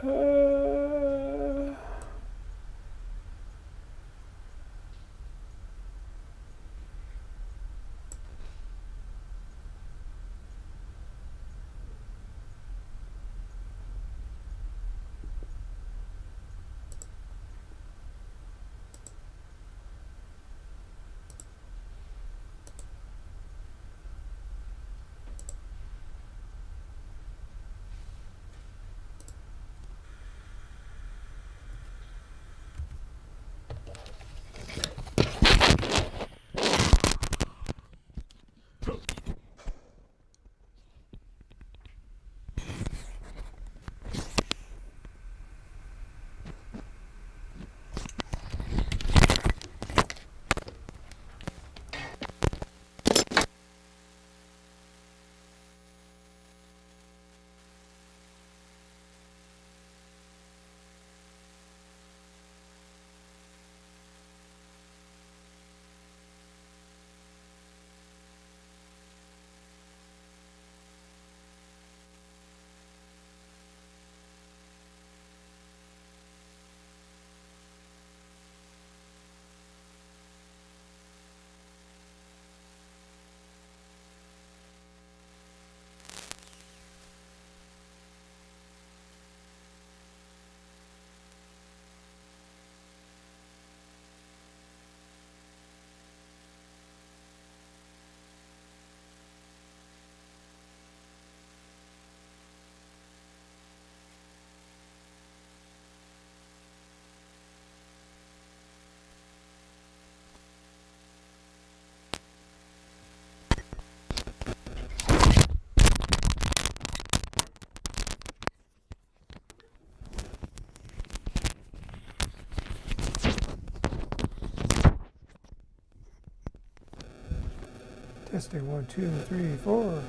Uh, testing 1, 2, 3, 4.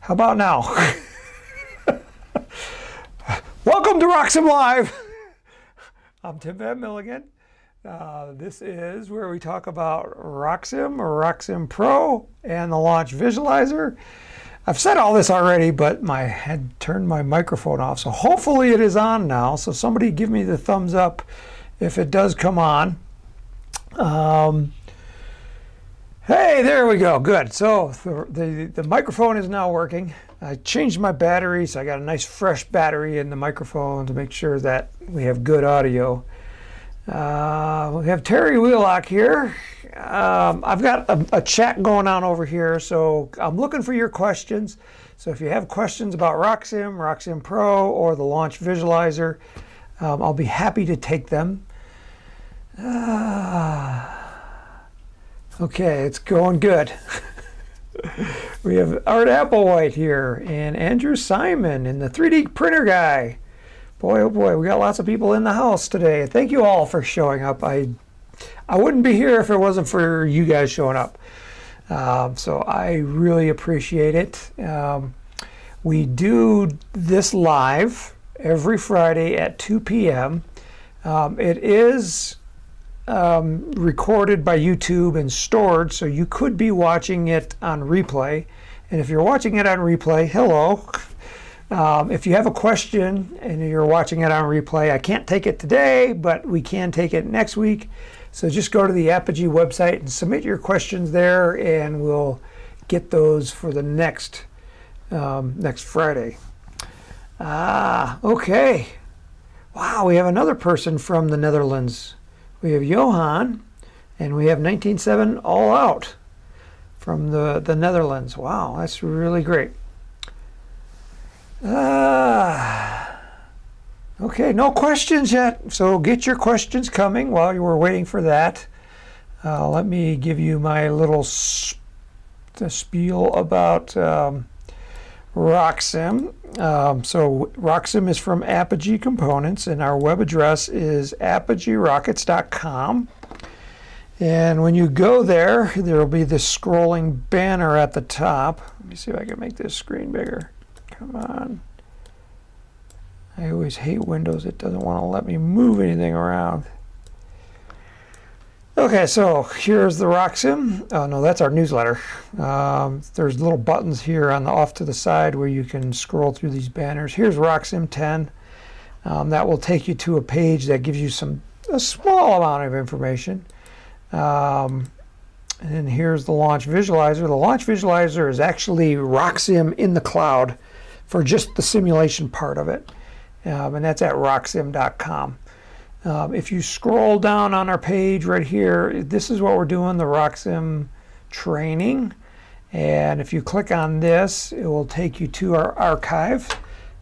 How about now? Welcome to RockSim Live. I'm Tim Van Milligan. This is where we talk about RockSim or RockSim Pro and the launch visualizer. I've said all this already, but I had turned my microphone off, so hopefully it is on now. So somebody give me the thumbs up if it does come on. Hey, there we go. Good. So the microphone is now working. I changed my battery, so I got a nice fresh battery in the microphone to make sure that we have good audio. We have Terry Wheelock here. I've got a chat going on over here, so I'm looking for your questions. So if you have questions about RockSim, RockSim Pro, or the launch visualizer, I'll be happy to take them. Okay, it's going good. We have Art Applewhite here and Andrew Simon and the 3D printer guy. Boy, oh boy, we got lots of people in the house today. Thank you all for showing up. I wouldn't be here if it wasn't for you guys showing up. So I really appreciate it. We do this live every Friday at 2 p.m. It is recorded by YouTube and stored, so you could be watching it on replay. And if you're watching it on replay, hello. If you have a question and you're watching it on replay, I can't take it today, but we can take it next week. So just go to the Apogee website and submit your questions there, and we'll get those for the next Friday. Okay. Wow, we have another person from the Netherlands. We have Johan, and we have 19.7 All Out from the Netherlands. Wow, that's really great. Okay, no questions yet, so get your questions coming while you were waiting for that. Let me give you my little spiel about RockSim. So RockSim is from Apogee Components, and our web address is apogeerockets.com. And when you go there, there will be this scrolling banner at the top. Let me see if I can make this screen bigger. Come on. I always hate Windows. It doesn't want to let me move anything around. Okay, so here's the RockSim. Oh no, that's our newsletter. There's little buttons here on the off to the side where you can scroll through these banners. Here's RockSim 10. That will take you to a page that gives you a small amount of information. And then here's the launch visualizer. The launch visualizer is actually RockSim in the cloud for just the simulation part of it. And that's at rocksim.com. If you scroll down on our page right here, this is what we're doing, the RockSim training. And if you click on this, it will take you to our archive.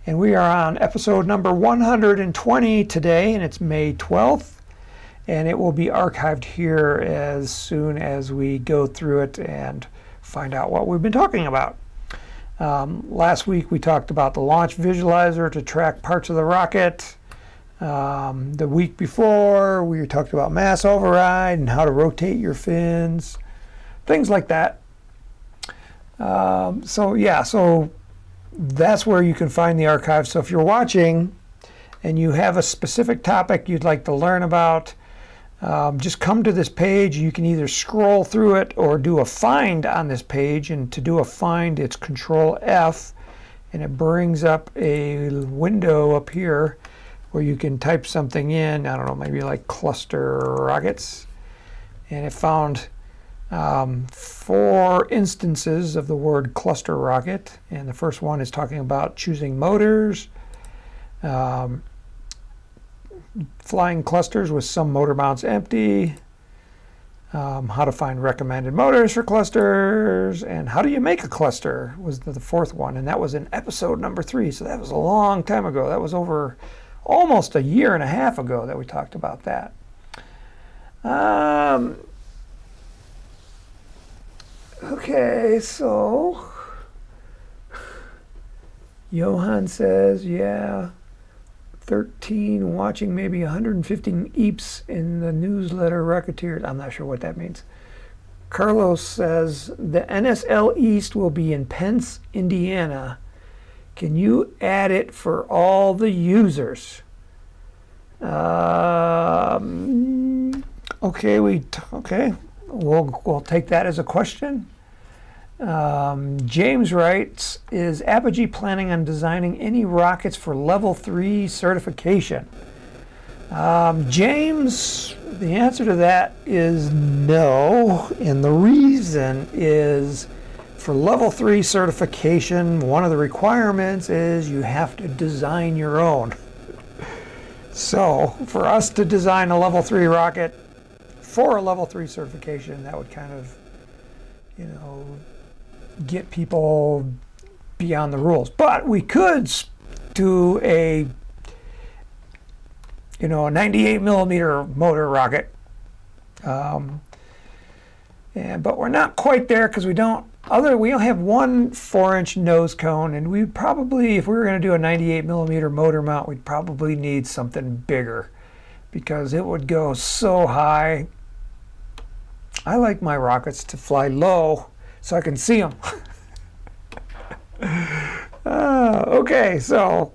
And we are on episode number 120 today, and it's May 12th. And it will be archived here as soon as we go through it and find out what we've been talking about. Last week we talked about the launch visualizer to track parts of the rocket. The week before we talked about mass override and how to rotate your fins, things like that. So that's where you can find the archive. So if you're watching and you have a specific topic you'd like to learn about, just come to this page. You can either scroll through it or do a find on this page. And to do a find, it's Control F, and it brings up a window up here where you can type something in. I don't know, maybe like cluster rockets. And it found 4 instances of the word cluster rocket. And the first one is talking about choosing motors, flying clusters with some motor mounts empty, how to find recommended motors for clusters, and how do you make a cluster was the 4th one. And that was in episode number 3. So that was a long time ago. That was over almost a year and a half ago that we talked about that. Okay, so Johan says, yeah, 13 watching maybe 150 EEPs in the newsletter Rocketeers. I'm not sure what that means. Carlos says the NSL East will be in Pence, Indiana. Can you add it for all the users? Okay, we'll take that as a question. James writes, is Apogee planning on designing any rockets for level 3 certification? James, the answer to that is no, and the reason is for level 3 certification, one of the requirements is you have to design your own. So for us to design a level 3 rocket for a level 3 certification, that would kind of, get people beyond the rules. But we could do a 98 millimeter motor rocket. But we're not quite there because we only have one 4-inch nose cone, and we probably, if we were going to do a 98 millimeter motor mount, we'd probably need something bigger because it would go so high. I like my rockets to fly low so I can see them. Okay, so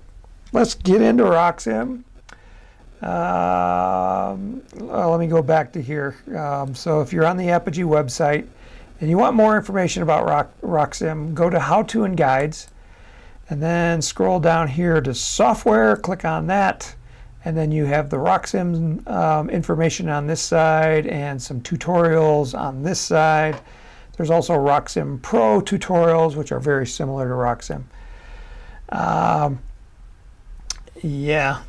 let's get into RockSim. Let me go back to here. So if you're on the Apogee website and you want more information about RockSim, go to How To and Guides, and then scroll down here to Software, click on that, and then you have the RockSim information on this side and some tutorials on this side. There's also RockSim Pro tutorials, which are very similar to RockSim. Yeah,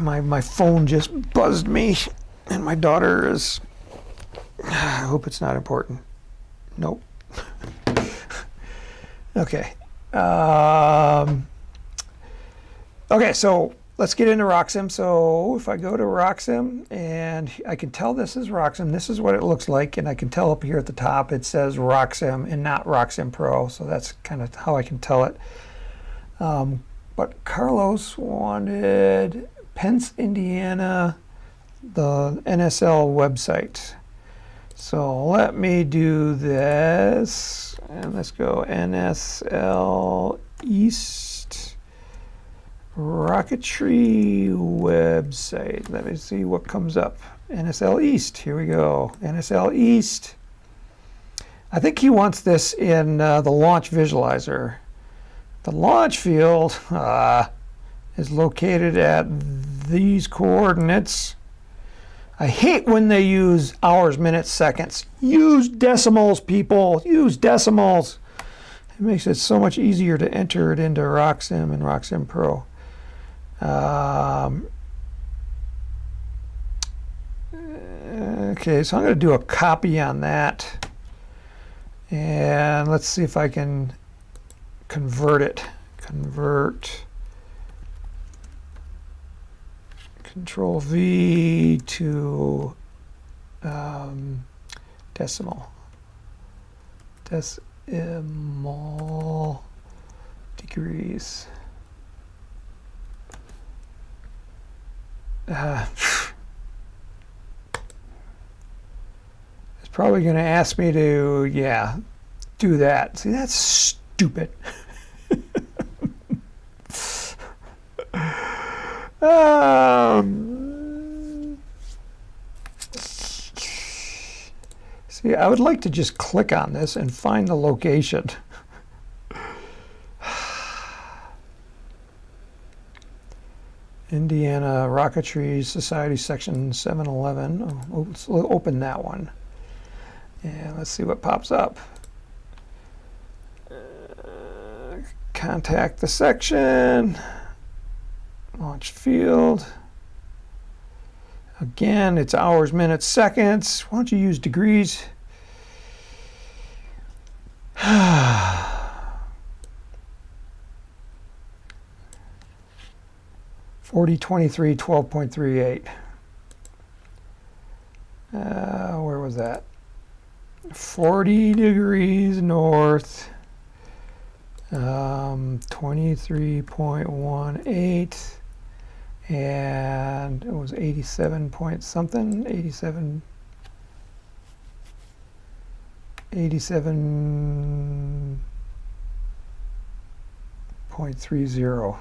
my phone just buzzed me, and my daughter is, I hope it's not important. Nope. Okay. Okay, so let's get into RockSim. So if I go to RockSim, and I can tell this is RockSim, this is what it looks like, and I can tell up here at the top it says RockSim and not RockSim Pro, so that's kind of how I can tell it. But Carlos wanted Pence, Indiana, the NSL website. So let me do this, and let's go NSL East Rocketry website. Let me see what comes up. NSL East, here we go. NSL East. I think he wants this in the launch visualizer. The launch field is located at these coordinates. I hate when they use hours, minutes, seconds. Use decimals, people. Use decimals. It makes it so much easier to enter it into RockSim and RockSim Pro. Okay, so I'm going to do a copy on that. And let's see if I can convert it. Convert. Control V to decimal. Decimal degrees. It's probably going to ask me to, do that. See, that's stupid. See, I would like to just click on this and find the location. Indiana Rocketry Society Section 711. Oh, let's open that one. And let's see what pops up. Contact the section. Launch field. Again, it's hours, minutes, seconds. Why don't you use degrees? 4023 12.38. Where was that? 40 degrees north. 23.18. And it was 87 point something, 87. 87.30.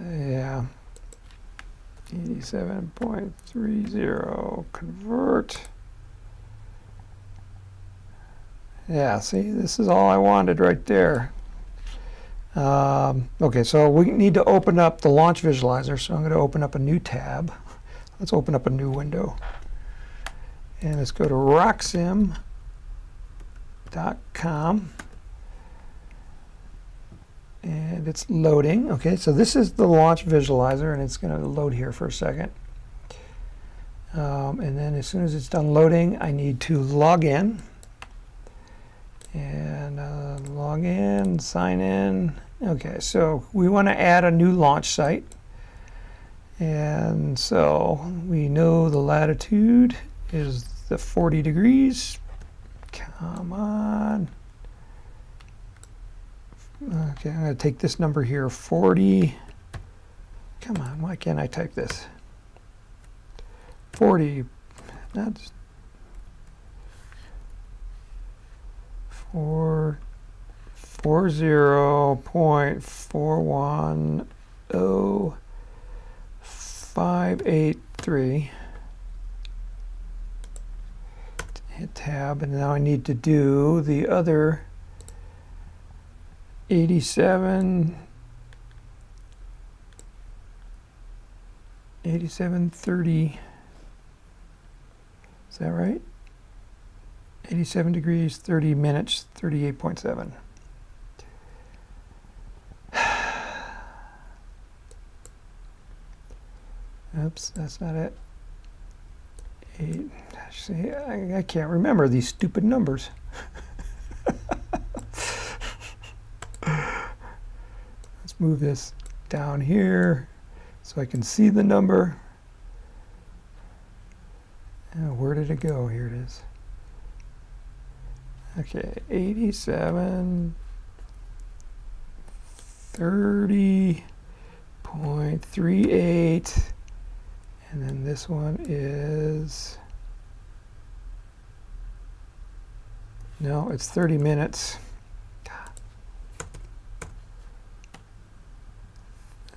Yeah. 87.30. Convert. Yeah, see, this is all I wanted right there. Okay, so we need to open up the launch visualizer, so I'm going to open up a new tab. Let's open up a new window. And let's go to RockSim.com. And it's loading. Okay, so this is the launch visualizer, and it's going to load here for a second. And then as soon as it's done loading, I need to log in. And log in, sign in. Okay, so we want to add a new launch site. And so we know the latitude is the 40 degrees. Come on. Okay, I'm going to take this number here, 40. Come on, why can't I type this? 40, that's 440.410.583. Hit tab, and now I need to do the other 8730. Is that right? 87 degrees, 30 minutes, 38.7. Oops, that's not it. 8. See, I can't remember these stupid numbers. Let's move this down here so I can see the number. Where did it go? Here it is. Okay, 87, 30.38, and then this one is, no, it's 30 minutes.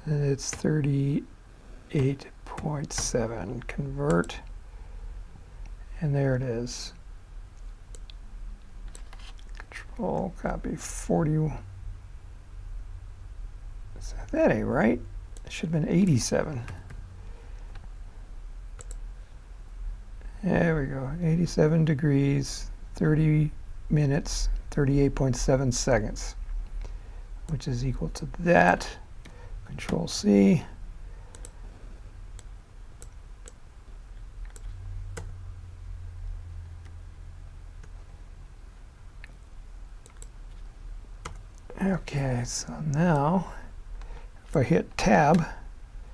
And it's 38.7. Convert, and there it is. Control, copy 40. That ain't right. It should have been 87. There we go. 87 degrees, 30 minutes, 38.7 seconds, which is equal to that. Control C. Okay, so now if I hit tab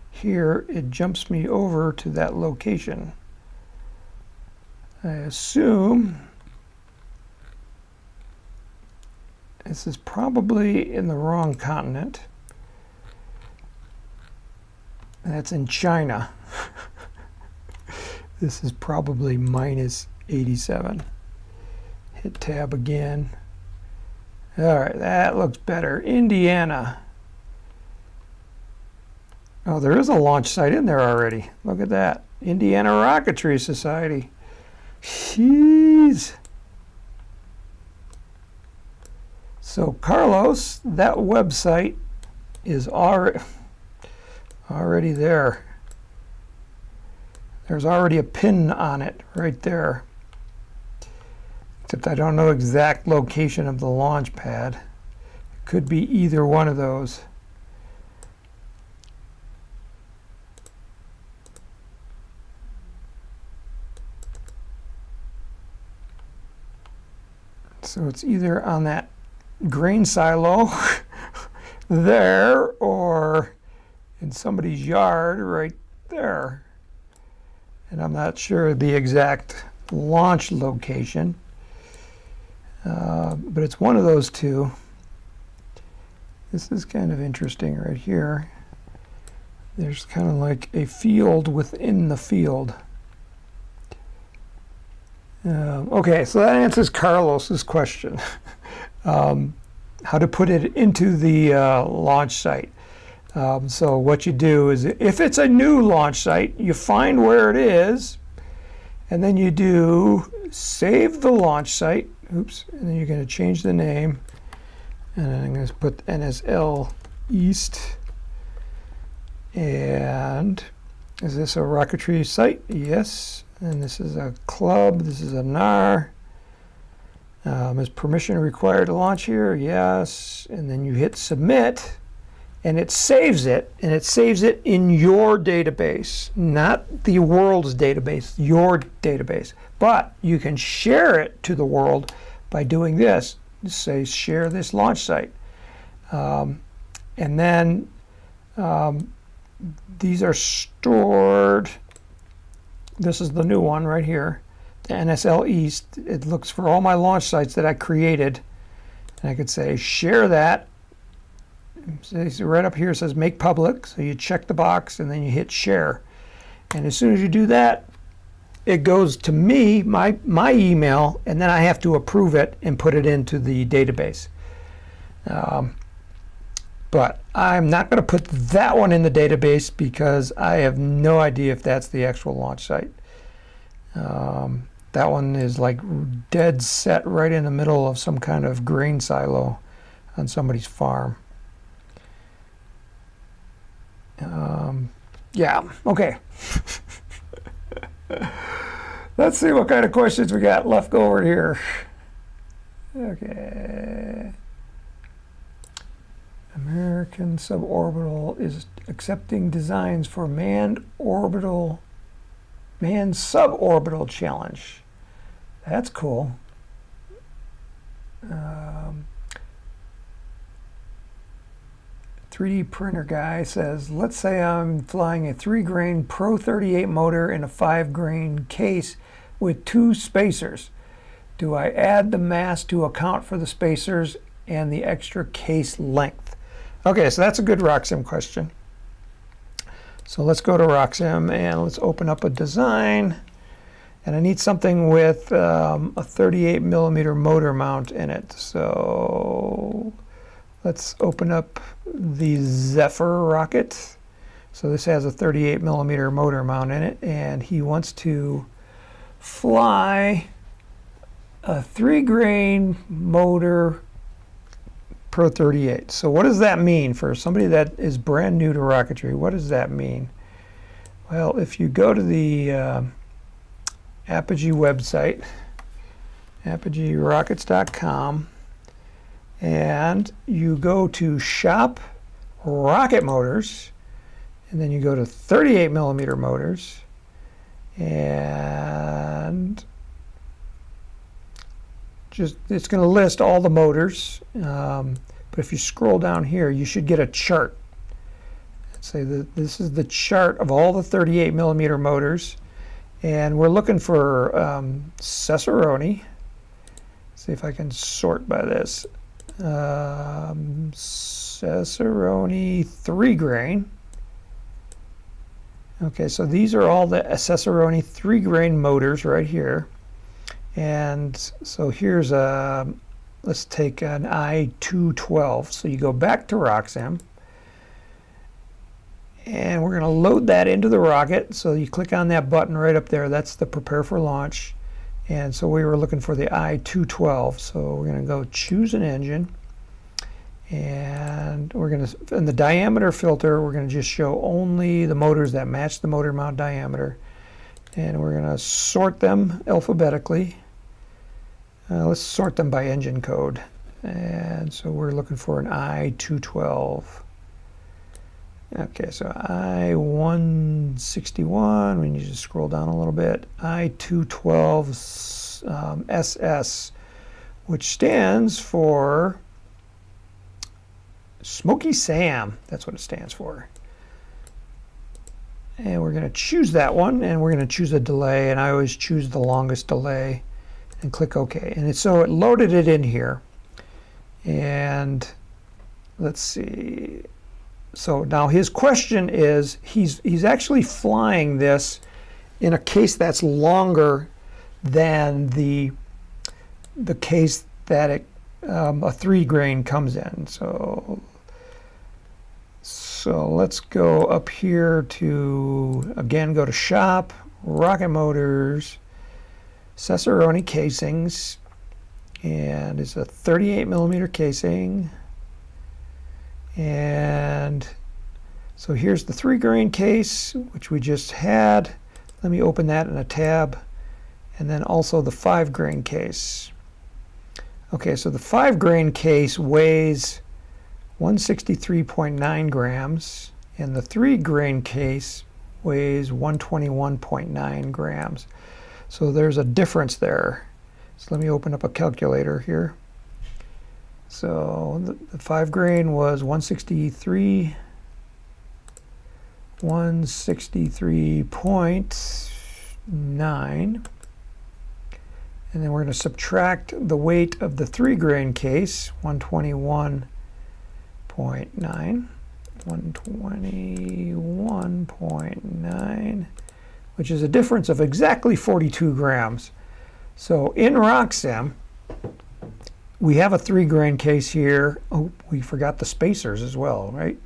here, it jumps me over to that location. I assume this is probably in the wrong continent. That's in China. This is probably minus 87. Hit tab again. All right, that looks better. Indiana. Oh, there is a launch site in there already. Look at that. Indiana Rocketry Society. Jeez. So Carlos, that website is already there. There's already a pin on it right there. Except I don't know exact location of the launch pad. It could be either one of those. So it's either on that grain silo there or in somebody's yard right there. And I'm not sure the exact launch location, but it's one of those two. This is kind of interesting right here. There's kind of like a field within the field. Okay, so that answers Carlos's question. How to put it into the launch site. So what you do is, if it's a new launch site, you find where it is, and then you do save the launch site. Oops, and then you're going to change the name, and then I'm going to put NSL East. And is this a rocketry site? Yes. And this is a club. This is a NAR. Is permission required to launch here? Yes. And then you hit submit, and it saves it, and it saves it in your database, not the world's database, your database. But you can share it to the world by doing this. Just say share this launch site. And then these are stored. This is the new one right here, the NSL East. It looks for all my launch sites that I created. And I could say share that. So right up here it says make public. So you check the box and then you hit share. And as soon as you do that, it goes to me, my email, and then I have to approve it and put it into the database. But I'm not going to put that one in the database because I have no idea if that's the actual launch site. That one is like dead set right in the middle of some kind of grain silo on somebody's farm. Yeah, okay. Let's see what kind of questions we got left over here. Okay. American Suborbital is accepting designs for manned suborbital challenge. That's cool. 3D printer guy says, let's say I'm flying a 3-grain Pro 38 motor in a 5-grain case with 2 spacers. Do I add the mass to account for the spacers and the extra case length? Okay, so that's a good RockSim question. So let's go to RockSim and let's open up a design. And I need something with a 38 millimeter motor mount in it. So let's open up the Zephyr rocket. So this has a 38 millimeter motor mount in it, and he wants to fly a 3-grain motor Pro 38. So what does that mean for somebody that is brand new to rocketry? What does that mean? Well, if you go to the Apogee website, apogeerockets.com, and you go to shop rocket motors, and then you go to 38 millimeter motors, and it's going to list all the motors, but if you scroll down here, you should get a chart. Let's say that this is the chart of all the 38 millimeter motors, and we're looking for Cicerone. See if I can sort by this. Cicerone 3-grain. Okay, so these are all the Cicerone 3-grain motors right here. And so here's let's take an I-212. So you go back to RockSim, and we're going to load that into the rocket. So you click on that button right up there. That's the prepare for launch. And so we were looking for the I-212. So we're going to go choose an engine. And we're going to, in the diameter filter, we're going to just show only the motors that match the motor mount diameter. And we're going to sort them alphabetically. Let's sort them by engine code. And so we're looking for an I-212. Okay, so I-161, we need to scroll down a little bit. I-212 SS, which stands for Smoky Sam. That's what it stands for. And we're going to choose that one, and we're going to choose a delay, and I always choose the longest delay and click OK. And so it loaded it in here. And let's see. So now his question is, he's actually flying this in a case that's longer than the case that a 3 grain comes in. So let's go up here to, again, go to Shop, Rocket Motors, Cesaroni casings, and it's a 38 millimeter casing. And so here's the 3 grain case, which we just had. Let me open that in a tab. And then also the 5 grain case. Okay, so the 5 grain case weighs 163.9 grams, and the 3 grain case weighs 121.9 grams. So there's a difference there. So let me open up a calculator here. So the 5 grain was 163.9, and then we're going to subtract the weight of the 3 grain case, 121.9, which is a difference of exactly 42 grams. So in RockSim, we have a 3 grain case here. Oh, we forgot the spacers as well, right?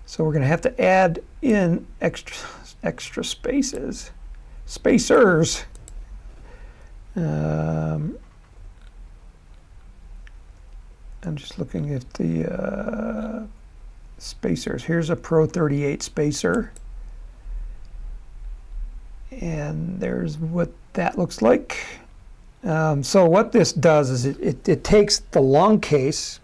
So we're going to have to add in extra spacers. I'm just looking at the spacers. Here's a Pro 38 spacer, and there's what that looks like. So what this does is it takes the long case,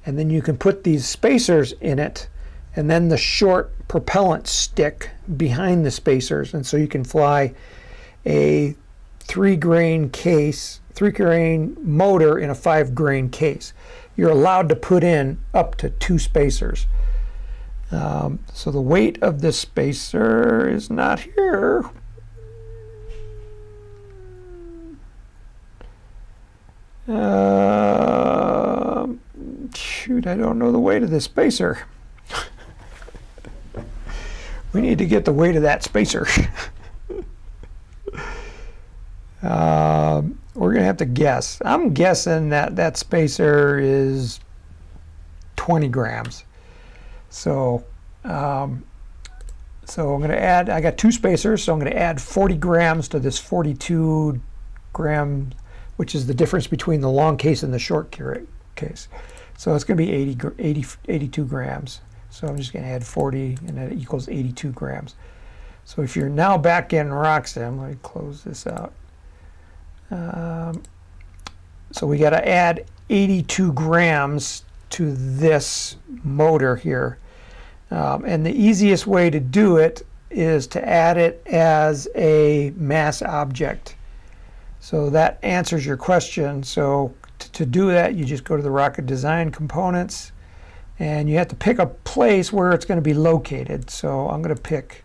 and then you can put these spacers in it, and then the short propellant stick behind the spacers, and so you can fly a 3 grain case, 3 grain motor in a 5 grain case. You're allowed to put in up to 2 spacers. So the weight of this spacer is not here. Shoot, I don't know the weight of this spacer. We need to get the weight of that spacer. We're going to have to guess. I'm guessing that spacer is 20 grams. So I'm going to add, I got 2 spacers, so I'm going to add 40 grams to this 42 gram, which is the difference between the long case and the short case. So it's going to be 82 grams. So I'm just going to add 40, and that equals 82 grams. So if you're now back in RockSim, let me close this out. So we got to add 82 grams to this motor here. And the easiest way to do it is to add it as a mass object. So that answers your question. So to do that, you just go to the rocket design components, and you have to pick a place where it's going to be located. So I'm going to pick,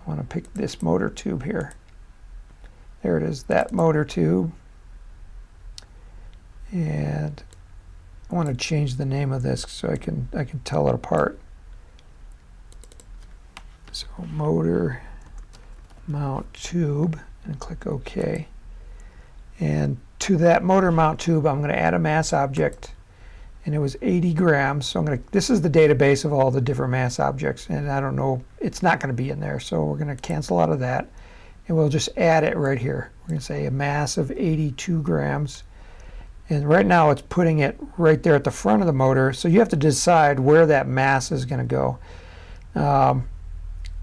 I want to pick this motor tube here. There it is, that motor tube. And I want to change the name of this so I can tell it apart. So motor mount tube, and click OK. And to that motor mount tube, I'm going to add a mass object, and it was 80 grams. So I'm going to, this is the database of all the different mass objects, and I don't know, it's not going to be in there. So we're going to cancel out of that, and we'll just add it right here. We're going to say a mass of 82 grams. And right now it's putting it right there at the front of the motor. So you have to decide where that mass is going to go.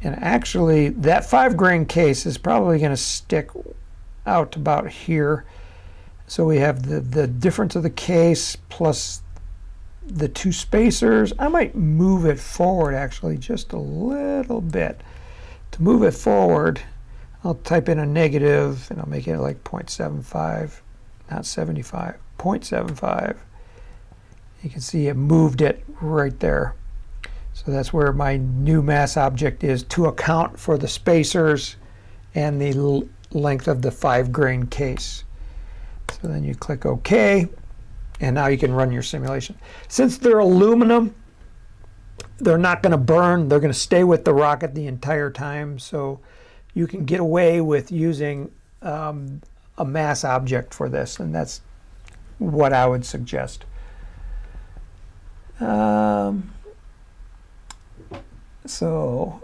And actually, that 5 grain case is probably going to stick out about here. So we have the difference of the case plus the 2 spacers. I might move it forward actually just a little bit. To move it forward, I'll type in a negative, and I'll make it like 0.75, not 75, 0.75. You can see it moved it right there. So that's where my new mass object is, to account for the spacers and the length of the 5 grain case. So then you click OK, and now you can run your simulation. Since they're aluminum, they're not going to burn. They're going to stay with the rocket the entire time. So you can get away with using a mass object for this, and that's what I would suggest. So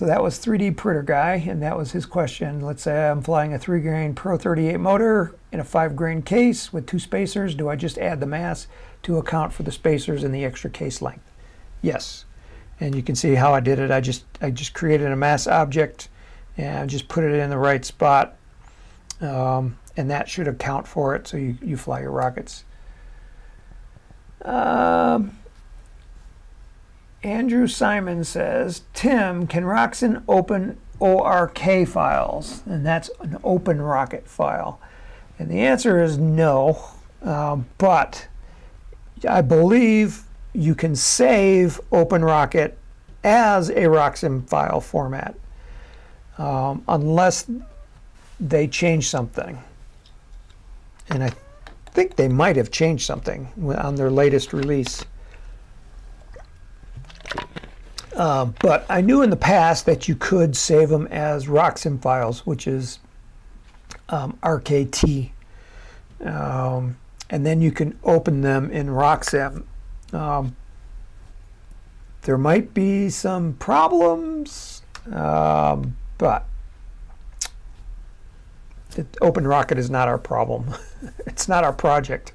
that was 3D printer guy, and that was his question. Let's say I'm flying a 3-grain Pro 38 motor in a 5-grain case with 2 spacers. Do I just add the mass to account for the spacers and the extra case length? Yes. And you can see how I did it. I just created a mass object and just put it in the right spot, and that should account for it, so you fly your rockets. Andrew Simon says, Tim, can RockSim open ORK files? And that's an open rocket file. And the answer is no, but I believe you can save Open Rocket as a RockSim file format, unless they change something. And I think they might have changed something on their latest release. But I knew in the past that you could save them as RockSim files, which is RKT. And then you can open them in RockSim. There might be some problems, but Open Rocket is not our problem. It's not our project.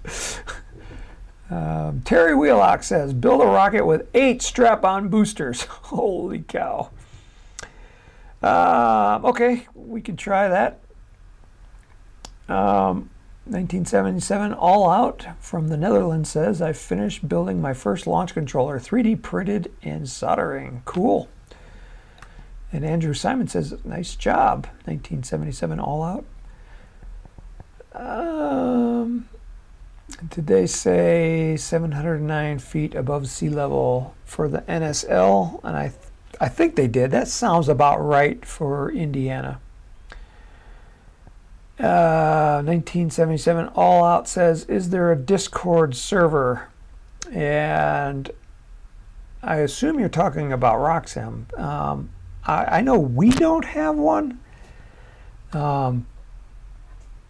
Terry Wheelock says, build a rocket with 8 strap-on boosters. Holy cow. Okay, we could try that. 1977 All Out from the Netherlands says, I finished building my first launch controller, 3D printed and soldering. Cool. And Andrew Simon says, nice job. 1977 All Out. Did they say 709 feet above sea level for the NSL? And I think they did. That sounds about right for Indiana. 1977 All Out says, is there a Discord server? And I assume you're talking about RockSim. I know we don't have one.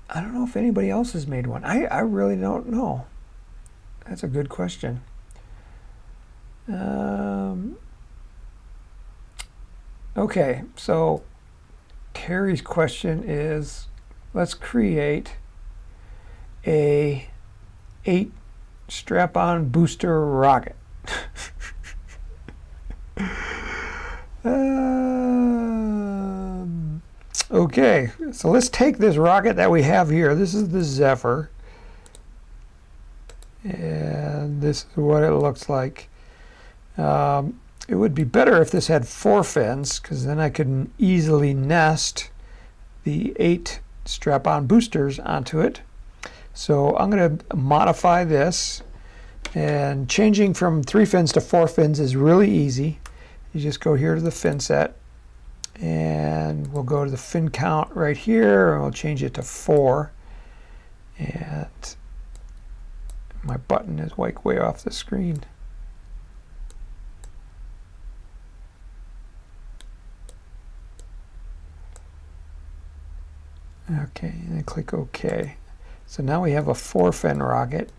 I don't know if anybody else has made one. I really don't know. That's a good question. Okay, so Terry's question is, let's create a 8 strap-on booster rocket. Okay, so let's take this rocket that we have here. This is the Zephyr. And this is what it looks like. It would be better if this had 4 fins, because then I could easily nest the 8 strap-on boosters onto it. So I'm going to modify this, and changing from 3 fins to 4 fins is really easy. You just go here to the fin set, and we'll go to the fin count right here, and we'll change it to 4. And my button is way off the screen. Okay, and then click OK. So now we have a 4-fin rocket.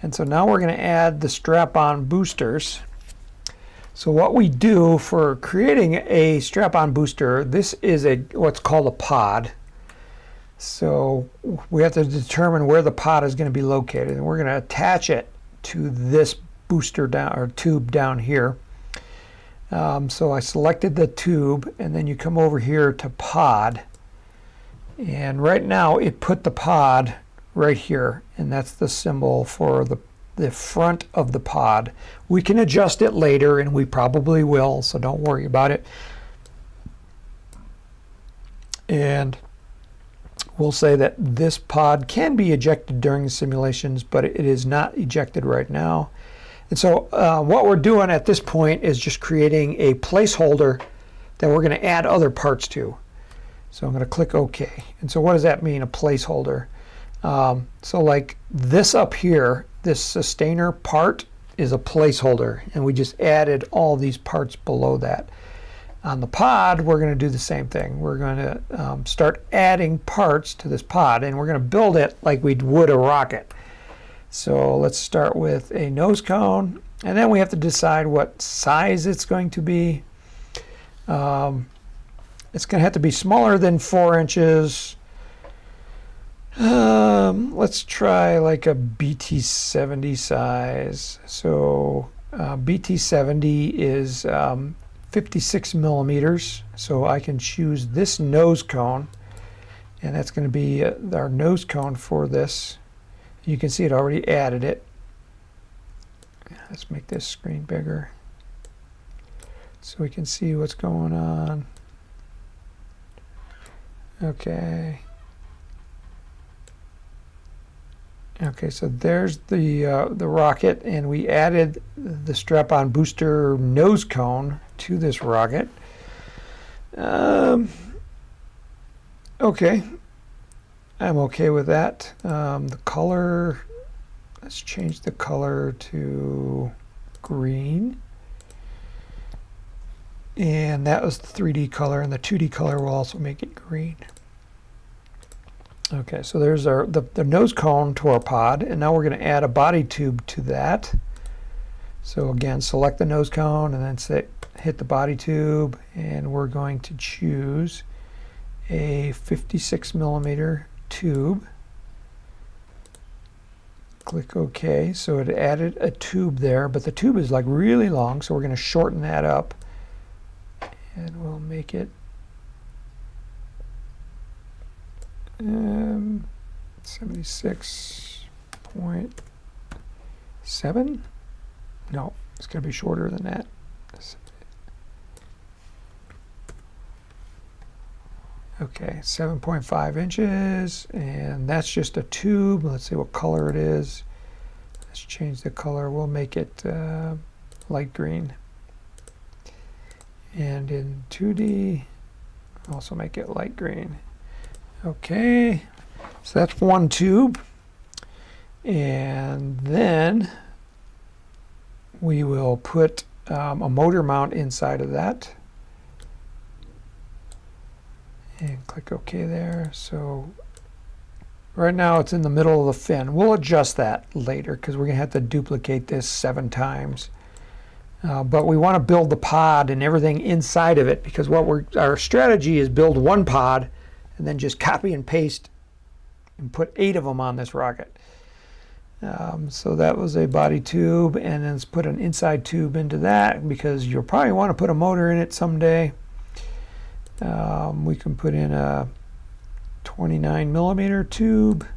And so now we're going to add the strap-on boosters. So what we do for creating a strap-on booster, this is what's called a pod. So we have to determine where the pod is going to be located, and we're going to attach it to this booster down, or tube down here. So I selected the tube, and then you come over here to pod, and right now it put the pod right here, and that's the symbol for the front of the pod. We can adjust it later, and we probably will, so don't worry about it. And we'll say that this pod can be ejected during the simulations, but it is not ejected right now. And so what we're doing at this point is just creating a placeholder that we're going to add other parts to. So I'm going to click OK. And so what does that mean, a placeholder? So like this up here, this sustainer part is a placeholder, and we just added all these parts below that. On the pod, we're going to do the same thing. We're going to start adding parts to this pod, and we're going to build it like we would a rocket. So let's start with a nose cone, and then we have to decide what size it's going to be. It's going to have to be smaller than 4 inches. Let's try like a BT70 size. So BT70 is 56 millimeters. So I can choose this nose cone, and that's going to be our nose cone for this. You can see it already added it. Let's make this screen bigger so we can see what's going on. Okay. Okay, so there's the rocket, and we added the strap-on booster nose cone to this rocket. Okay, I'm okay with that. The color, let's change the color to green. And that was the 3D color, and the 2D color will also make it green. Okay, so there's the nose cone to our pod, and now we're going to add a body tube to that. So again, select the nose cone and then hit the body tube, and we're going to choose a 56 millimeter tube. Click OK. So it added a tube there, but the tube is like really long, so we're going to shorten that up, and we'll make it 76.7. No, it's going to be shorter than that. Okay, 7.5 inches, and that's just a tube. Let's see what color it is. Let's change the color. We'll make it light green. And in 2D, also make it light green. Okay, so that's one tube, and then we will put a motor mount inside of that, and click OK there. So right now it's in the middle of the fin. We'll adjust that later because we're going to have to duplicate this 7 times. But we want to build the pod and everything inside of it, because our strategy is build one pod and then just copy and paste and put 8 of them on this rocket. So that was a body tube, and then let's put an inside tube into that, because you'll probably want to put a motor in it someday. We can put in a 29 millimeter tube,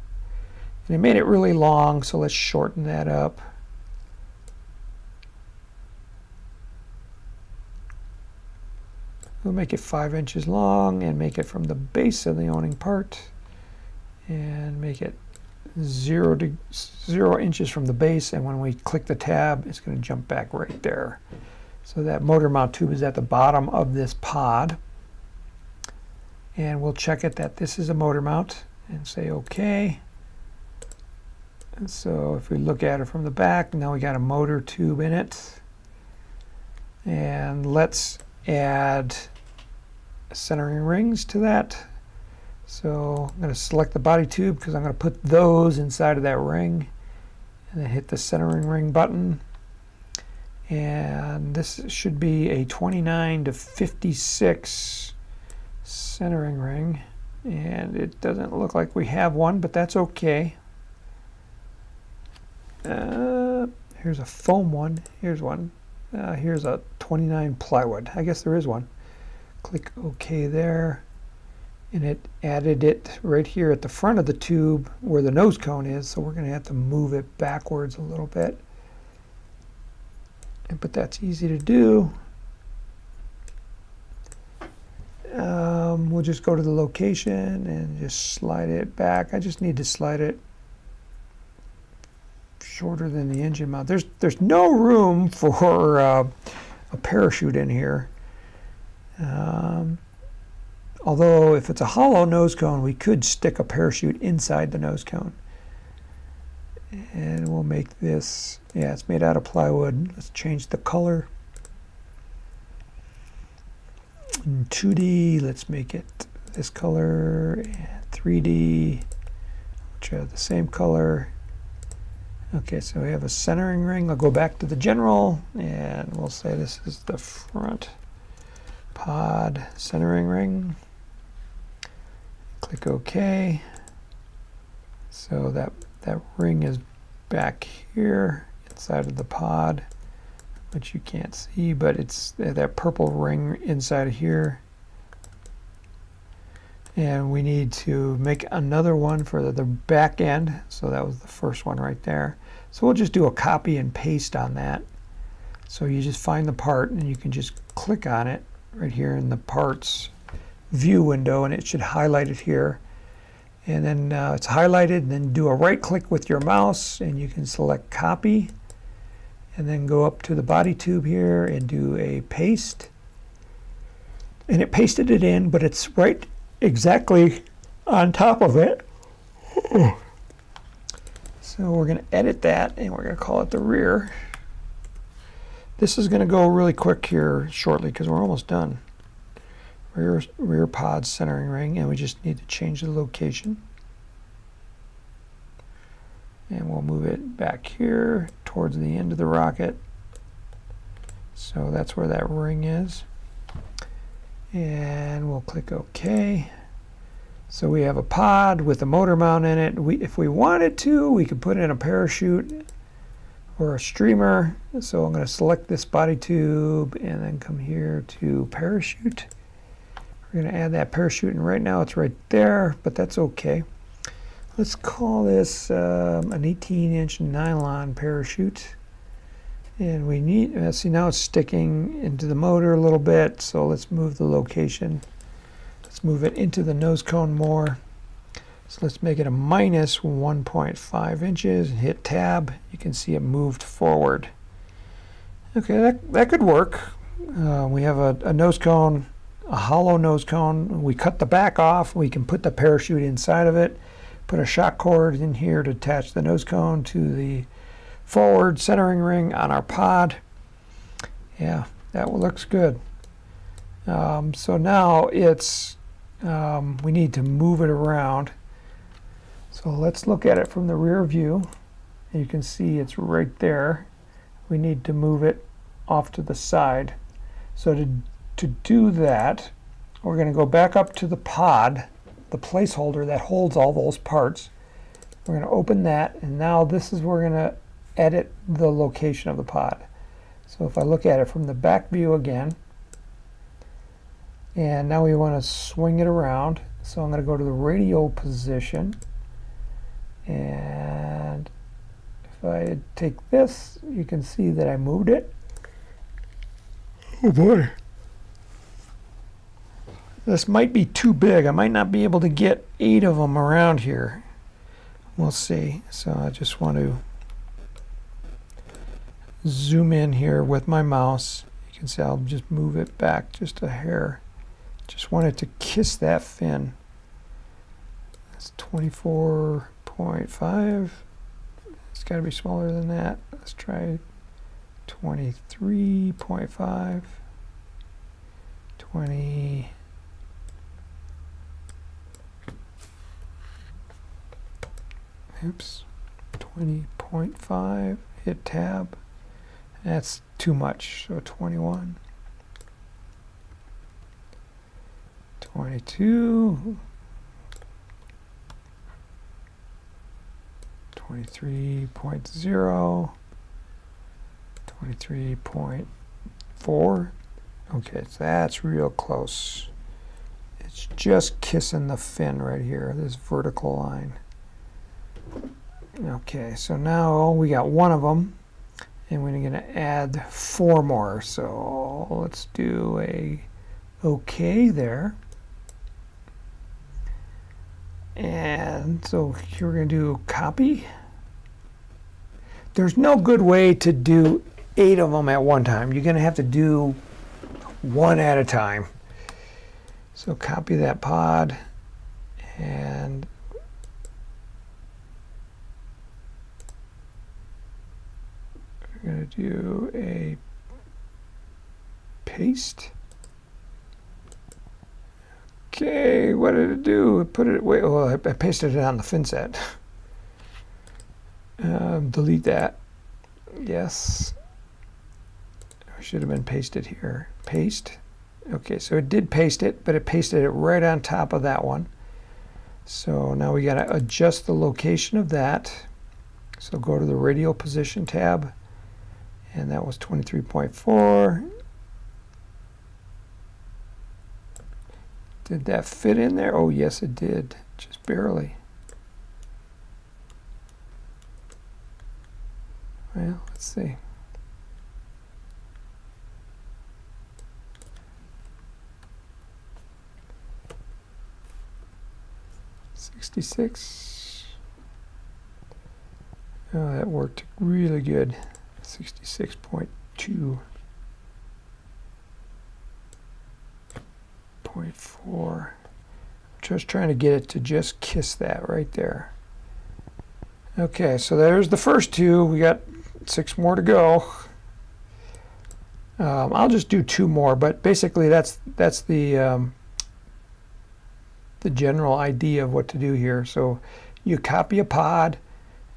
and it made it really long, so let's shorten that up. We'll make it 5 inches long and make it from the base of the owning part, and make it 0 inches from the base, and when we click the tab, it's going to jump back right there. So that motor mount tube is at the bottom of this pod, and we'll check it that this is a motor mount and say OK. And so if we look at it from the back, now we got a motor tube in it, and let's add centering rings to that. So I'm going to select the body tube because I'm going to put those inside of that ring, and then hit the centering ring button. And this should be a 29 to 56 centering ring, and it doesn't look like we have one, but that's okay. Here's a foam one. Here's one. Here's a 29 plywood. I guess there is one. Click OK there, and it added it right here at the front of the tube where the nose cone is, so we're going to have to move it backwards a little bit. But that's easy to do. We'll just go to the location and just slide it back. I just need to slide it shorter than the engine mount. There's no room for a parachute in here. Although if it's a hollow nose cone, we could stick a parachute inside the nose cone. And we'll make this, yeah, it's made out of plywood. Let's change the color. In 2D, let's make it this color, and 3D, which are the same color. Okay, so we have a centering ring. I'll go back to the general, and we'll say this is the front pod centering ring. Click OK. So that ring is back here inside of the pod, which you can't see, but it's that purple ring inside of here. And we need to make another one for the back end. So that was the first one right there. So we'll just do a copy and paste on that. So you just find the part and you can just click on it right here in the parts view window, and it should highlight it here. And then it's highlighted, and then do a right click with your mouse and you can select copy, and then go up to the body tube here and do a paste. And it pasted it in, but it's right exactly on top of it. So we're going to edit that, and we're going to call it the rear. This is going to go really quick here shortly because we're almost done. Rear pod centering ring, and we just need to change the location. And we'll move it back here towards the end of the rocket. So that's where that ring is. And we'll click OK. So we have a pod with a motor mount in it. If we wanted to, we could put in a parachute or a streamer. So I'm going to select this body tube and then come here to parachute. We're going to add that parachute, and right now it's right there, but that's okay. Let's call this an 18-inch nylon parachute. And we need, see now it's sticking into the motor a little bit, so let's move the location. Let's move it into the nose cone more. So let's make it a minus 1.5 inches and hit tab. You can see it moved forward. Okay, that could work. We have a nose cone, a hollow nose cone. We cut the back off. We can put the parachute inside of it, put a shock cord in here to attach the nose cone to the forward centering ring on our pod. Yeah, that looks good. So now it's we need to move it around. So let's look at it from the rear view. You can see it's right there. We need to move it off to the side. So to do that, we're going to go back up to the pod, the placeholder that holds all those parts. We're going to open that, and now this is where we're going to edit the location of the pod. So if I look at it from the back view again, and now we want to swing it around. So I'm going to go to the radial position, and if I take this, you can see that I moved it. Oh boy. This might be too big. I might not be able to get 8 of them around here. We'll see. So I just want to zoom in here with my mouse. You can see I'll just move it back just a hair. Just want it to kiss that fin. That's 24.5. It's got to be smaller than that. Let's try 23.5. 20. Oops. 20.5. Hit tab. That's too much. So 21. 22. 23.0. 23.4. Okay, so that's real close. It's just kissing the fin right here, this vertical line. Okay, so now we got one of them, and we're going to add 4 more. So let's do a OK there. And so here we're going to do copy. There's no good way to do 8 of them at one time. You're going to have to do one at a time. So copy that pod, and we're going to do a paste. Okay, what did it do? It put it away. Well, I pasted it on the fin set. Delete that. Yes. I should have been pasted here. Paste. Okay, so it did paste it, but it pasted it right on top of that one. So now we got to adjust the location of that. So go to the radial position tab, and that was 23.4. Did that fit in there? Oh, yes, it did. Just barely. Well, let's see. $66. Oh, that worked really good. 66.2. 0.4. Just trying to get it to just kiss that right there. Okay, so there's the first two. We got 6 more to go. I'll just do 2 more, but basically that's the general idea of what to do here. So you copy a pod,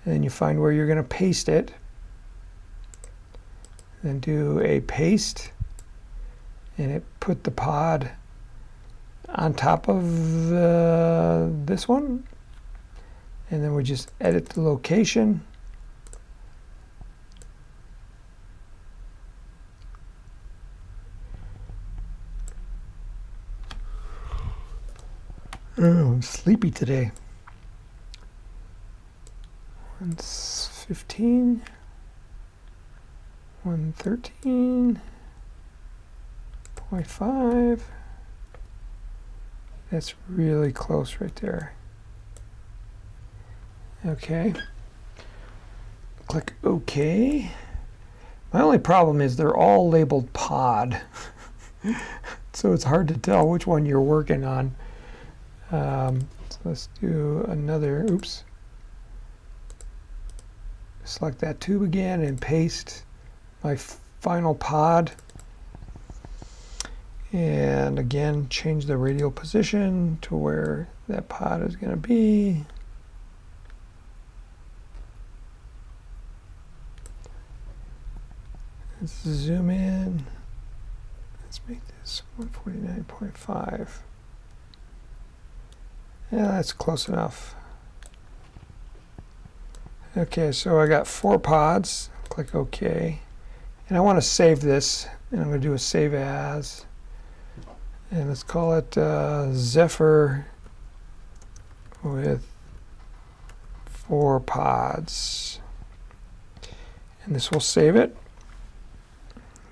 and then you find where you're going to paste it. Then do a paste, and it put the pod on top of this one. And then we just edit the location. Oh, I'm sleepy today. 115, 113.5. That's really close right there. Okay. Click OK. My only problem is they're all labeled pod. So it's hard to tell which one you're working on. So let's do another, oops. Select that tube again and paste my final pod. And again, change the radial position to where that pod is going to be. Let's zoom in. Let's make this 149.5. Yeah, that's close enough. Okay, so I got 4 pods. Click OK. And I want to save this. And I'm going to do a save as. And let's call it Zephyr with 4 pods. And this will save it.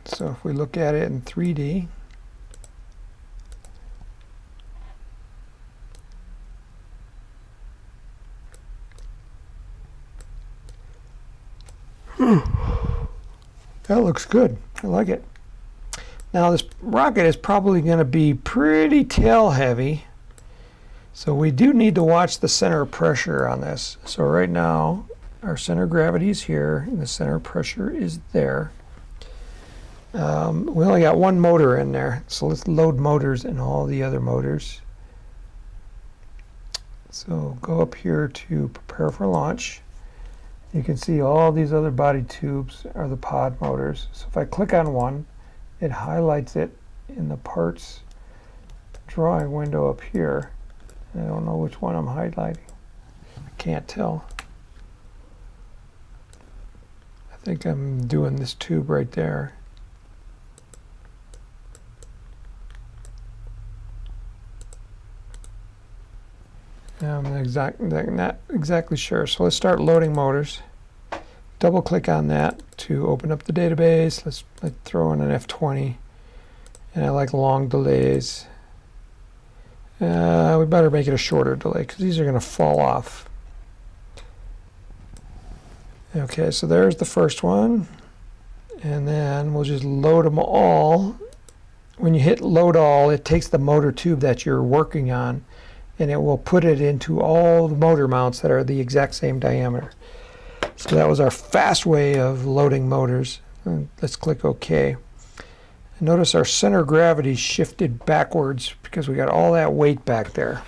So if we look at it in 3D, that looks good. I like it. Now this rocket is probably going to be pretty tail heavy, so we do need to watch the center of pressure on this. So right now our center of gravity is here and the center of pressure is there. We only got 1 motor in there, so let's load motors and all the other motors. So go up here to prepare for launch. You can see all these other body tubes are the pod motors. So if I click on one, it highlights it in the parts drawing window up here. I don't know which one I'm highlighting. I can't tell. I think I'm doing this tube right there. I'm not exactly sure. So let's start loading motors. Double click on that to open up the database. Let's throw in an F20. And I like long delays. We better make it a shorter delay because these are going to fall off. Okay, so there's the first one. And then we'll just load them all. When you hit load all, it takes the motor tube that you're working on and it will put it into all the motor mounts that are the exact same diameter. So that was our fast way of loading motors. Let's click OK. Notice our center of gravity shifted backwards because we got all that weight back there.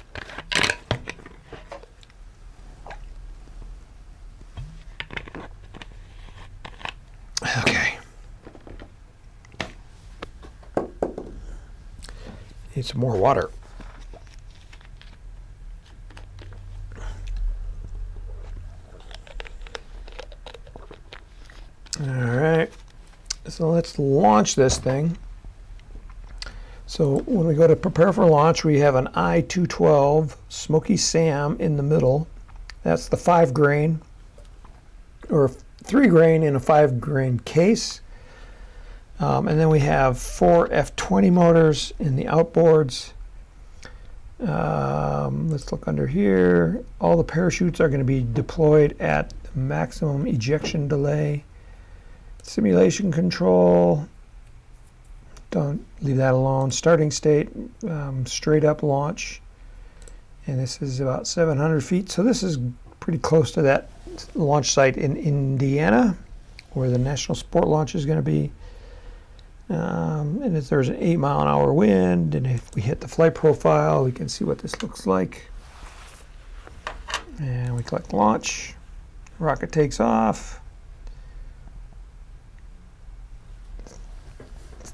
Okay. Need some more water. All right. So let's launch this thing. So when we go to prepare for launch, we have an I-212 Smoky Sam in the middle. That's the 5-grain or 3-grain in a 5-grain case. And then we have 4 F20 motors in the outboards. Let's look under here. All the parachutes are going to be deployed at the maximum ejection delay. Simulation control, don't leave that alone. Starting state, straight up launch. And this is about 700 feet. So this is pretty close to that launch site in Indiana, where the National Sport Launch is going to be. And if there's an 8-mile-an-hour wind, and if we hit the flight profile, we can see what this looks like. And we click launch. Rocket takes off.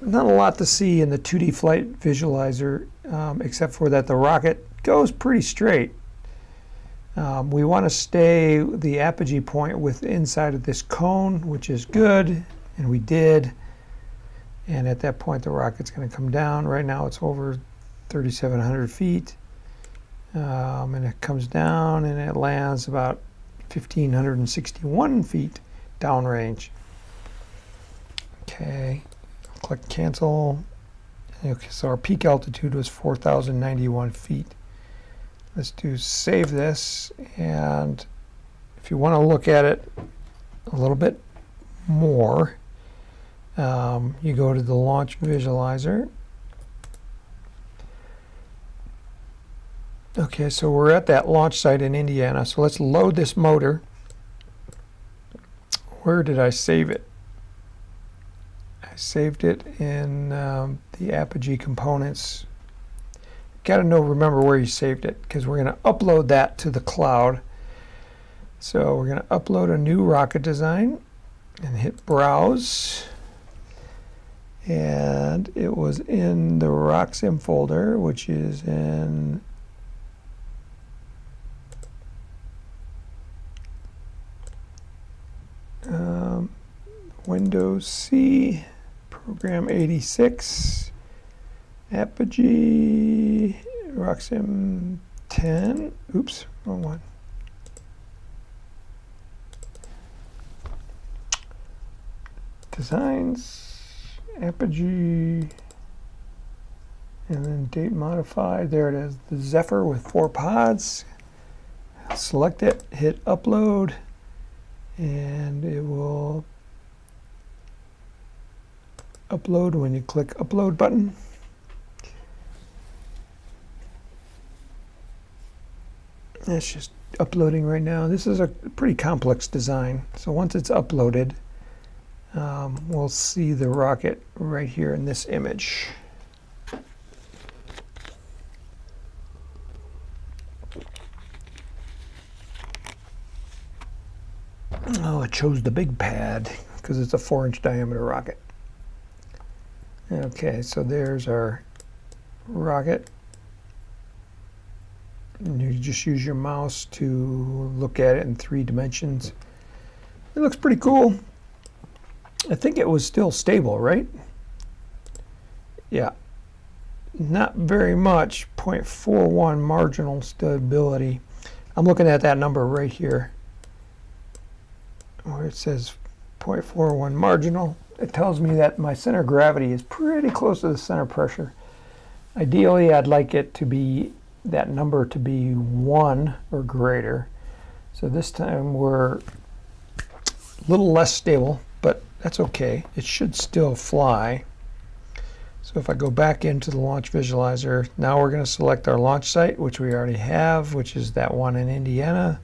Not a lot to see in the 2D flight visualizer, except for that the rocket goes pretty straight. We want to stay the apogee point with inside of this cone, which is good, and we did. And at that point, the rocket's going to come down. Right now, it's over 3,700 feet. And it comes down, and it lands about 1,561 feet downrange. Okay. Click cancel. Okay, so our peak altitude was 4,091 feet. Let's do save this, and if you want to look at it a little bit more, you go to the launch visualizer. Okay, so we're at that launch site in Indiana, so let's load this motor. Where did I save it? I saved it in the Apogee components. Got to remember where you saved it, because we're going to upload that to the cloud. So we're going to upload a new rocket design and hit browse. And it was in the RockSim folder, which is in Windows C, Program 86, Apogee, RockSim 10. Oops, wrong one. Designs, Apogee, and then date modified. There it is, the Zephyr with 4 pods. Select it, hit upload, and it will upload when you click upload button. It's just uploading right now. This is a pretty complex design. So once it's uploaded, we'll see the rocket right here in this image. Oh, it chose the big pad because it's a 4-inch diameter rocket. Okay, so there's our rocket. And you just use your mouse to look at it in 3 dimensions. It looks pretty cool. I think it was still stable, right? Yeah. Not very much, 0.41 marginal stability. I'm looking at that number right here, where it says 0.41 marginal. It tells me that my center of gravity is pretty close to the center pressure. Ideally, I'd like it to be, that number to be 1 or greater. So this time we're a little less stable, but that's okay. It should still fly. So if I go back into the launch visualizer, now we're going to select our launch site, which we already have, which is that one in Indiana.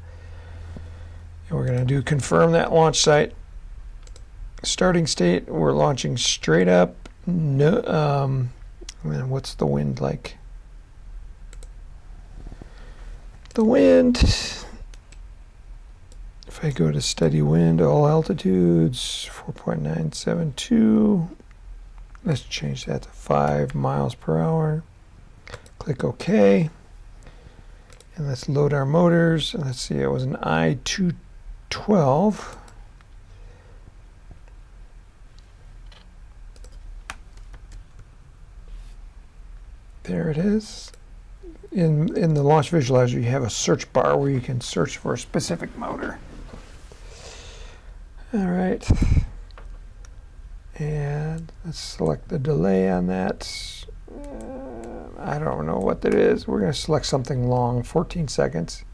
And we're going to do confirm that launch site. Starting state, we're launching straight up, no, man, what's the wind like? The wind, if I go to steady wind, all altitudes, 4.972. Let's change that to 5 miles per hour. Click OK. And let's load our motors. And let's see, it was an I-212. There it is. In the launch visualizer, you have a search bar where you can search for a specific motor. All right. And let's select the delay on that. I don't know what that is. We're going to select something long, 14 seconds.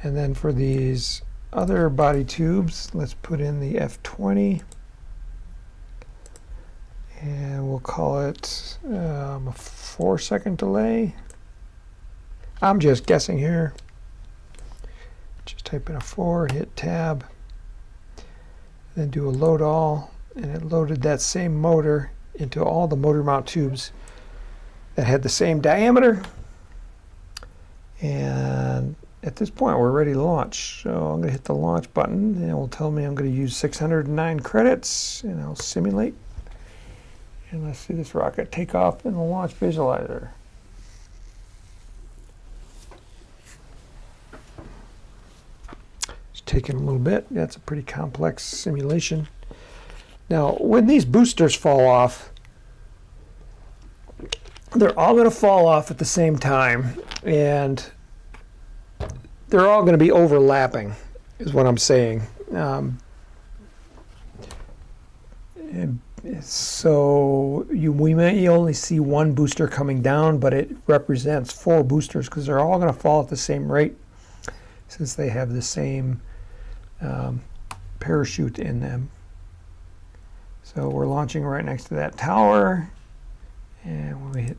And then for these other body tubes, let's put in the F20. And we'll call it a 4-second delay. I'm just guessing here. Just type in a 4, hit tab, then do a load all, and it loaded that same motor into all the motor mount tubes that had the same diameter. And at this point, we're ready to launch. So I'm going to hit the launch button, and it will tell me I'm going to use 609 credits, and I'll simulate. And let's see this rocket take off in the launch visualizer. It's taking a little bit. That's a pretty complex simulation. Now, when these boosters fall off, they're all going to fall off at the same time, and they're all going to be overlapping, is what I'm saying. So we may only see one booster coming down, but it represents 4 boosters because they're all going to fall at the same rate since they have the same parachute in them. So we're launching right next to that tower, and when we hit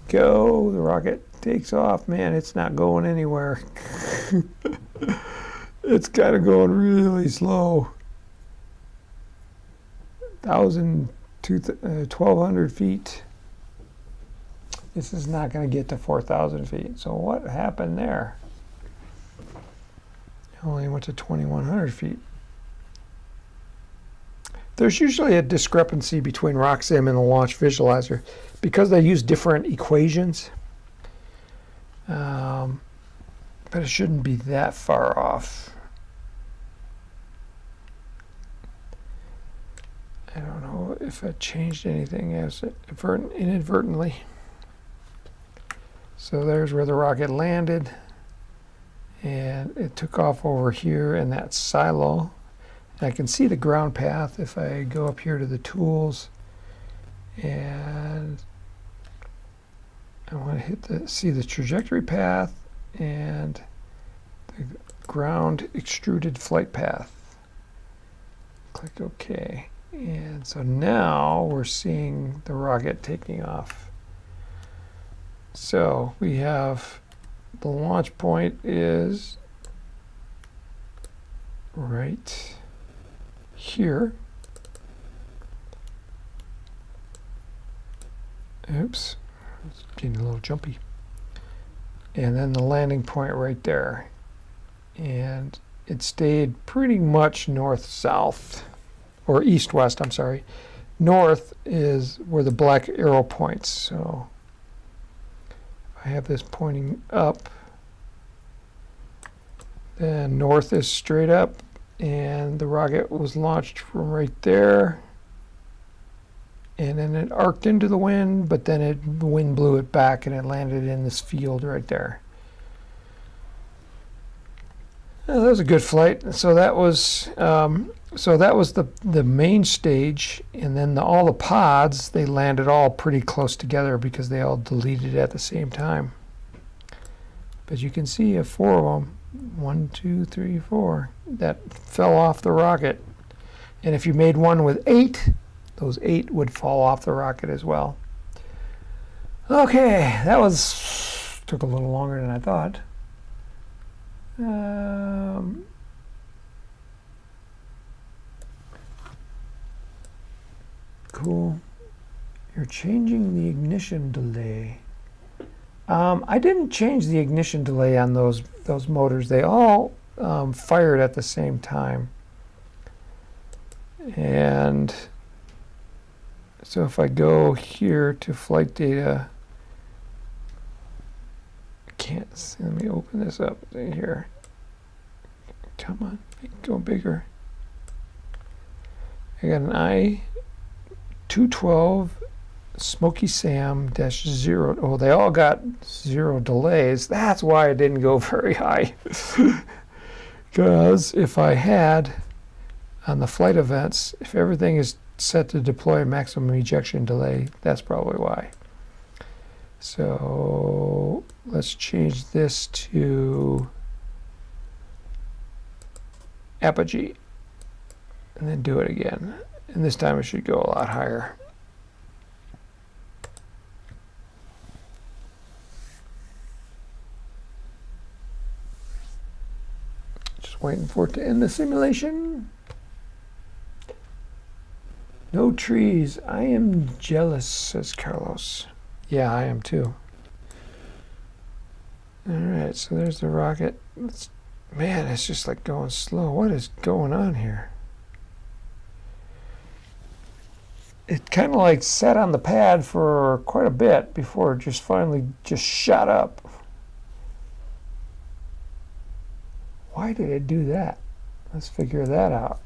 go, the rocket takes off. Man, it's not going anywhere. It's kind of going really slow. 1,200 feet. This is not going to get to 4,000 feet. So what happened there? It only went to 2,100 feet. There's usually a discrepancy between RockSim and the launch visualizer because they use different equations. But it shouldn't be that far off. I don't know if it changed anything as inadvertently. So there's where the rocket landed, and it took off over here in that silo. And I can see the ground path if I go up here to the tools, and I want to see the trajectory path and the ground extruded flight path. Click OK. And so now we're seeing the rocket taking off. So we have the launch point is right here. Oops, it's getting a little jumpy. And then the landing point right there. And it stayed pretty much north-south. Or east-west, I'm sorry. North is where the black arrow points. So I have this pointing up. Then north is straight up, and the rocket was launched from right there. And then it arced into the wind, but then the wind blew it back, and it landed in this field right there. That was a good flight. So that was the main stage, and then all the pods, they landed all pretty close together because they all deleted at the same time. But you can see 4 of them, 1, 2, 3, 4, that fell off the rocket. And if you made one with 8, those 8 would fall off the rocket as well. Okay, that took a little longer than I thought. Cool. You're changing the ignition delay. I didn't change the ignition delay on those motors. They all fired at the same time. And so if I go here to flight data, I can't see. Let me open this up here. Come on, go bigger. I got an I-212 Smoky Sam -0. Oh, they all got 0 delays. That's why it didn't go very high. Because if I had, on the flight events, if everything is set to deploy maximum ejection delay, that's probably why. So let's change this to Apogee and then do it again. And this time it should go a lot higher. Just waiting for it to end the simulation. No trees. I am jealous, says Carlos. Yeah, I am too. All right, so there's the rocket. Man, it's just like going slow. What is going on here? It kind of like sat on the pad for quite a bit before it just finally just shot up. Why did it do that? Let's figure that out.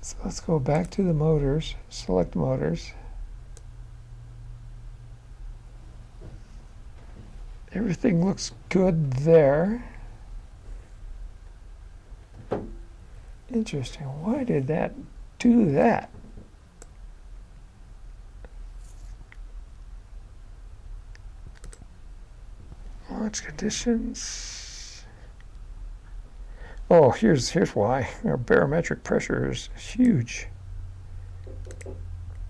So let's go back to the motors, select motors. Everything looks good there. Interesting. Why did that do that? Launch conditions. Oh, here's why. Our barometric pressure is huge.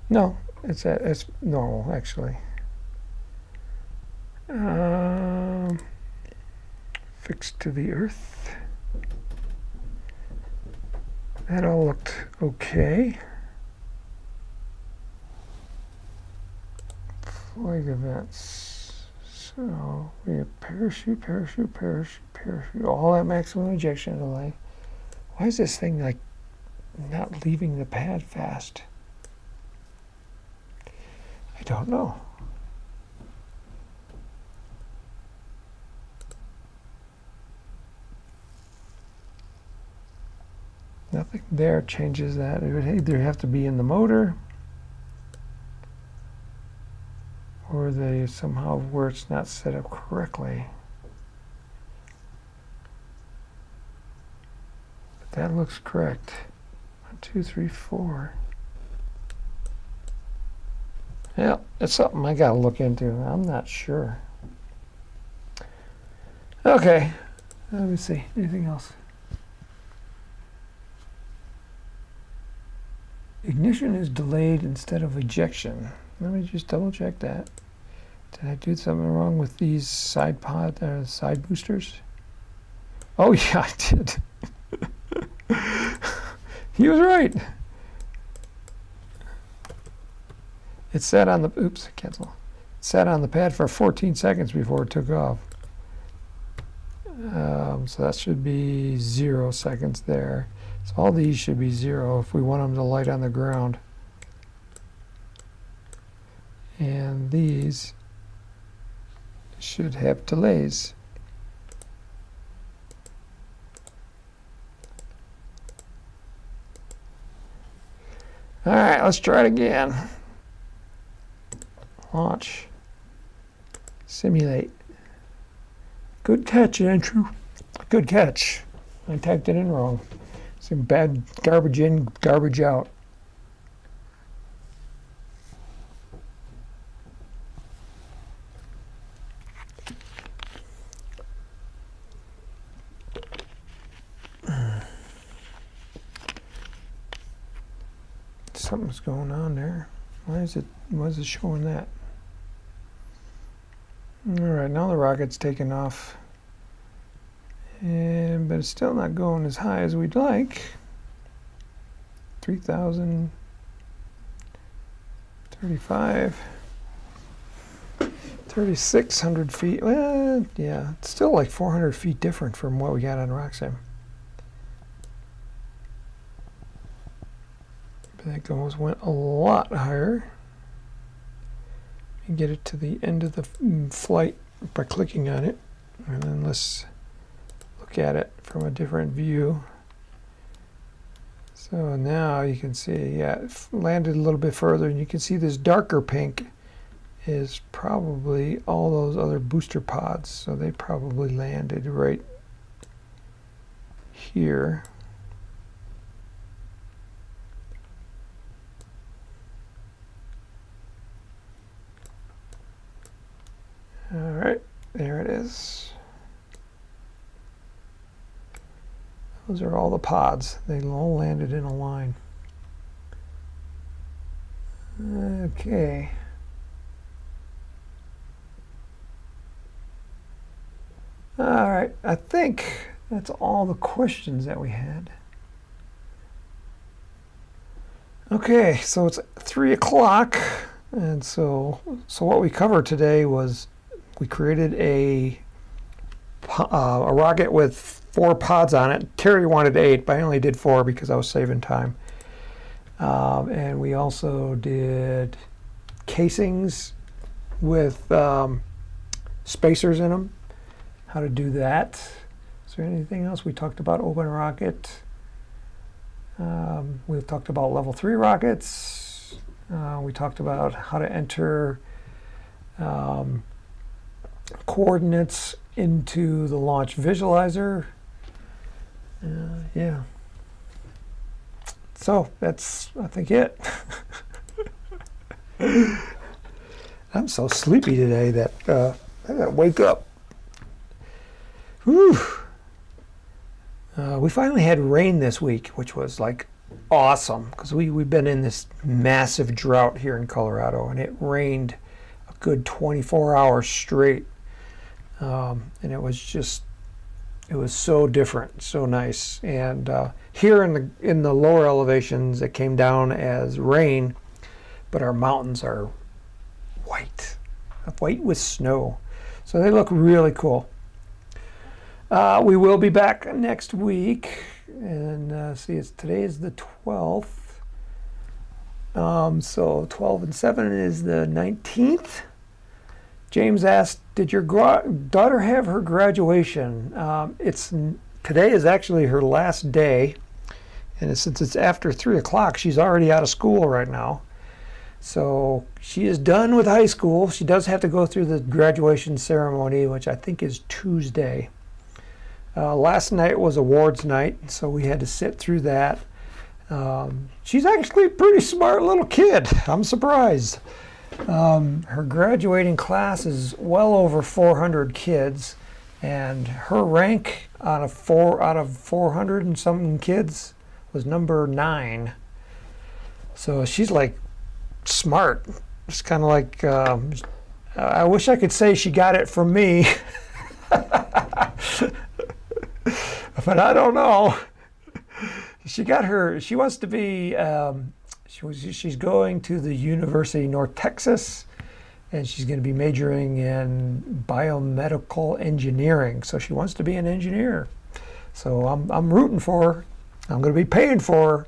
No, it's normal actually. Fixed to the earth. That all looked okay. Flight events. So we have parachute, parachute, parachute, parachute, all at maximum ejection delay. Why is this thing like not leaving the pad fast? I don't know. Nothing there changes that. It would either have to be in the motor or they somehow where it's not set up correctly. But that looks correct. 1, 2, 3, 4. Yeah, it's something I gotta look into. I'm not sure. Okay, let me see. Anything else? Ignition is delayed instead of ejection. Let me just double check that. Did I do something wrong with these side boosters? Oh yeah, I did. He was right. It sat on the, oops, cancel. It sat on the pad for 14 seconds before it took off. So that should be 0 seconds there. So all these should be 0 if we want them to light on the ground. And these should have delays. All right, let's try it again. Launch. Simulate. Good catch, Andrew. Good catch. I typed it in wrong. Some bad garbage in, garbage out. Something's going on there. Why is it showing that? All right, now the rocket's taking off. But it's still not going as high as we'd like. 3,000. 35, 3,600 feet. Well, yeah, it's still like 400 feet different from what we got on RockSim. That went a lot higher. You get it to the end of the flight by clicking on it, and then let's look at it from a different view. So now you can see, yeah, it landed a little bit further, and you can see this darker pink is probably all those other booster pods. So they probably landed right here. All right, there it is. Those are all the pods. They all landed in a line. Okay. All right, I think that's all the questions that we had. Okay, so it's 3 o'clock, and so what we covered today was we created a rocket with 4 pods on it. Terry wanted 8, but I only did 4 because I was saving time. And we also did casings with spacers in them. How to do that. Is there anything else? We talked about open rocket. We talked about level 3 rockets. We talked about how to enter coordinates into the launch visualizer. Yeah. So that's, I think, it. I'm so sleepy today that I gotta wake up. Whew. We finally had rain this week, which was like awesome, because we've been in this massive drought here in Colorado, and it rained a good 24 hours straight. And it was so different, so nice. And here in the lower elevations, it came down as rain, but our mountains are white with snow. So they look really cool. We will be back next week, and today is the 12th. So 12 and 7 is the 19th. James asked, did your daughter have her graduation? Today is actually her last day, and since it's after 3 o'clock, she's already out of school right now. So she is done with high school. She does have to go through the graduation ceremony, which I think is Tuesday. Last night was awards night, so we had to sit through that. She's actually a pretty smart little kid. I'm surprised. Her graduating class is well over 400 kids, and her rank out of 400 and something kids was number 9. So she's like smart. It's kind of like, I wish I could say she got it from me, but I don't know. She wants to be, she's going to the University of North Texas, and she's going to be majoring in biomedical engineering. So she wants to be an engineer. So I'm rooting for her. I'm going to be paying for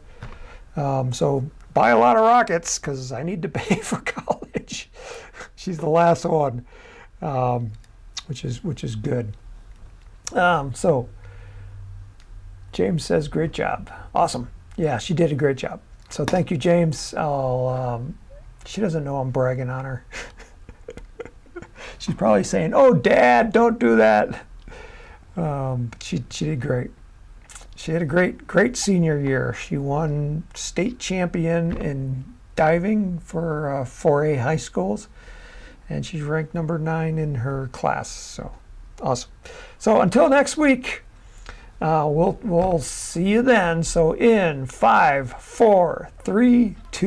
her. So buy a lot of rockets, because I need to pay for college. She's the last one, which is good. So James says, great job. Awesome. Yeah, she did a great job. So thank you, James. She doesn't know I'm bragging on her. She's probably saying, oh, Dad, don't do that. But she did great. She had a great senior year. She won state champion in diving for 4A high schools, and she's ranked number 9 in her class. So awesome. So until next week, we'll see you then. So in 5, 4, 3, 2.